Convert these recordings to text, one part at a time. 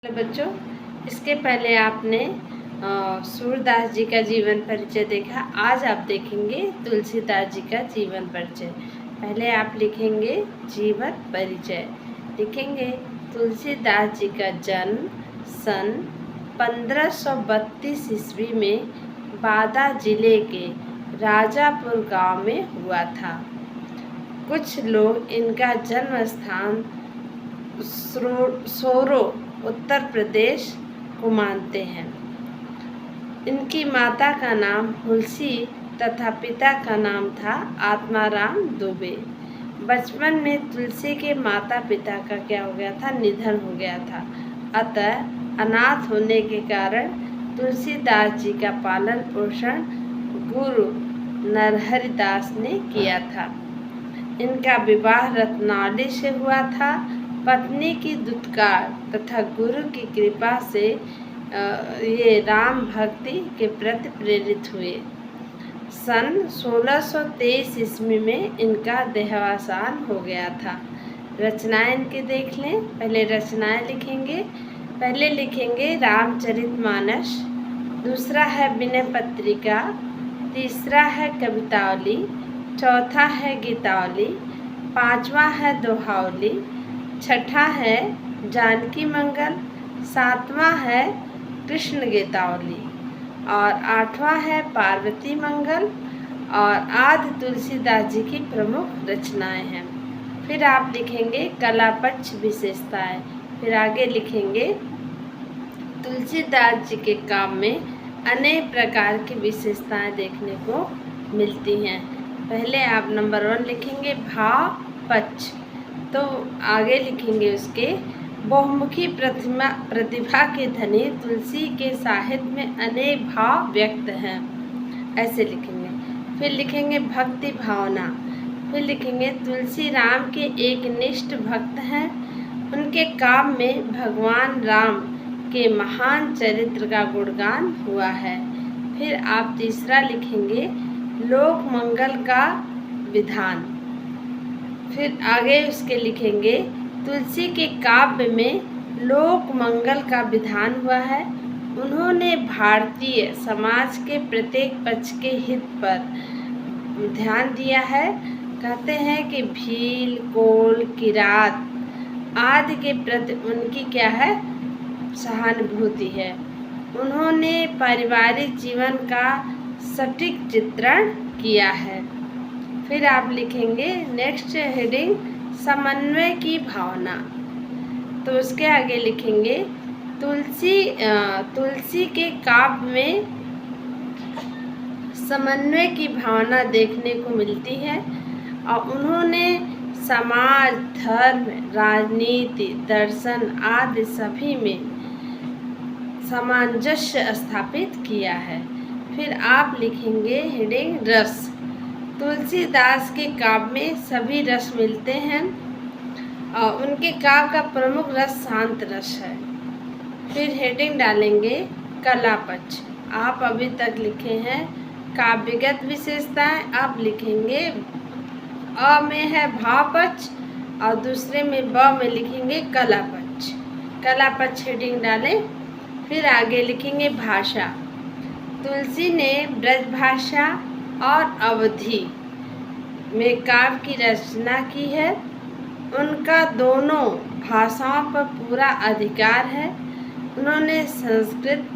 Hello बच्चों, इसके पहले आपने सूरदास जी का जीवन परिचय देखा। आज आप देखेंगे तुलसीदास जी का जीवन परिचय। पहले आप लिखेंगे जीवन परिचय। लिखेंगे तुलसीदास जी का जन्म सन 1532 ईस्वी में बादा जिले के राजापुर गांव में हुआ था। कुछ लोग इनका जन्म स्थान सोरो उत्तर प्रदेश को मानते हैं। इनकी माता का नाम हुलसी तथा पिता का नाम था आत्माराम दुबे। बचपन में तुलसी के माता पिता का क्या हो गया था, निधन हो गया था। अतः अनाथ होने के कारण तुलसीदास जी का पालन पोषण गुरु नरहरिदास ने किया था। इनका विवाह रत्नावली से हुआ था। पत्नी की दुत्कार तथा गुरु की कृपा से ये राम भक्ति के प्रति प्रेरित हुए। सन 1623 ईस्वी में इनका देहावसान हो गया था। रचनाएं इनकी देख लें। पहले रचनाएं लिखेंगे। पहले लिखेंगे रामचरितमानस, दूसरा है विनय पत्रिका, तीसरा है कवितावली, चौथा है गीतावली, पांचवा है दोहावली, छठा है जानकी मंगल, सातवां है कृष्ण गीतावली और आठवां है पार्वती मंगल और आदि तुलसीदास जी की प्रमुख रचनाएं हैं। फिर आप लिखेंगे कला पक्ष विशेषताएं। फिर आगे लिखेंगे तुलसीदास जी के काम में अनेक प्रकार की विशेषताएं देखने को मिलती हैं। पहले आप नंबर 1 लिखेंगे भाव पक्ष। तो आगे लिखेंगे उसके बहुमुखी प्रतिभा के धनी तुलसी के साहित्य में अनेक भाव व्यक्त हैं, ऐसे लिखेंगे। फिर लिखेंगे भक्ति भावना। फिर लिखेंगे तुलसी राम के एक निष्ठ भक्त हैं। उनके काव्य में भगवान राम के महान चरित्र का गुणगान हुआ है। फिर आप तीसरा लिखेंगे लोक मंगल का विधान। फिर आगे उसके लिखेंगे तुलसी के काव्य में लोक मंगल का विधान हुआ है। उन्होंने भारतीय समाज के प्रत्येक पक्ष के हित पर ध्यान दिया है। कहते हैं कि भील, कोल, किरात आदि के प्रति उनकी क्या है, सहानुभूति है। उन्होंने पारिवारिक जीवन का सटीक चित्रण किया है। फिर आप लिखेंगे नेक्स्ट हेडिंग समन्वय की भावना। तो उसके आगे लिखेंगे तुलसी के काव्य में समन्वय की भावना देखने को मिलती है और उन्होंने समाज, धर्म, राजनीति, दर्शन आदि सभी में सामंजस्य स्थापित किया है। फिर आप लिखेंगे हेडिंग रस। तुलसीदास के काव्य में सभी रस मिलते हैं और उनके काव्य का प्रमुख रस शांत रस है। फिर हेडिंग डालेंगे कला पक्ष। आप अभी तक लिखे हैं काव्यगत विशेषताएं। आप लिखेंगे अ में है भाव पक्ष और दूसरे में ब में लिखेंगे कला पक्ष। कला पक्ष हेडिंग डालें। फिर आगे लिखेंगे भाषा। तुलसी ने ब्रज भाषा और अवधी में काव्य की रचना की है। उनका दोनों भाषाओं पर पूरा अधिकार है। उन्होंने संस्कृत,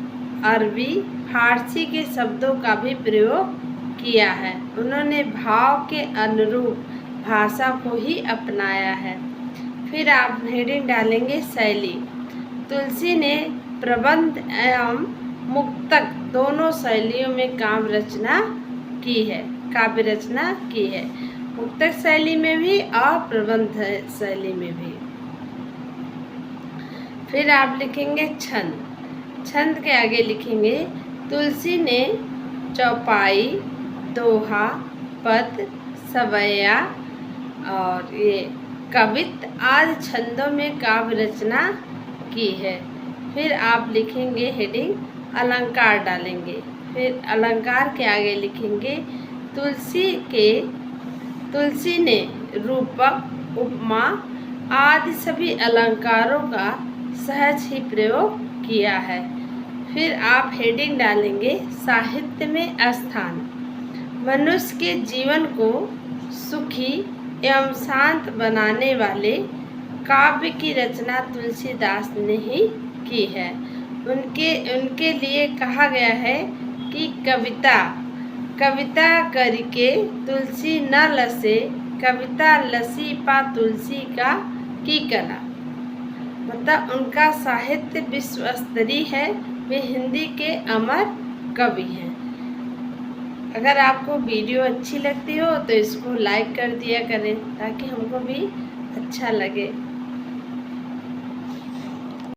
अरबी, फारसी के शब्दों का भी प्रयोग किया है। उन्होंने भाव के अनुरूप भाषा को ही अपनाया है। फिर आप हेडिंग डालेंगे शैली। तुलसी ने प्रबंध एवं मुक्तक दोनों शैलियों में काव्य रचना की है। मुक्तक शैली में भी और प्रबंध शैली में भी। फिर आप लिखेंगे छंद। छंद के आगे लिखेंगे तुलसी ने चौपाई, दोहा, पद, सवैया और ये कवित्त आदि छंदों में काव्य रचना की है। फिर आप लिखेंगे हेडिंग अलंकार डालेंगे। फिर अलंकार के आगे लिखेंगे तुलसी ने रूपक, उपमा आदि सभी अलंकारों का सहज ही प्रयोग किया है। फिर आप हेडिंग डालेंगे साहित्य में स्थान। मनुष्य के जीवन को सुखी एवं शांत बनाने वाले काव्य की रचना तुलसीदास ने ही की है। उनके लिए कहा गया है कि कविता करके तुलसी न लसे, कविता लसी पा तुलसी का की कला। मतलब उनका साहित्य विश्व स्तरीय है, वे हिंदी के अमर कवि हैं। अगर आपको वीडियो अच्छी लगती हो तो इसको लाइक कर दिया करें ताकि हमको भी अच्छा लगे।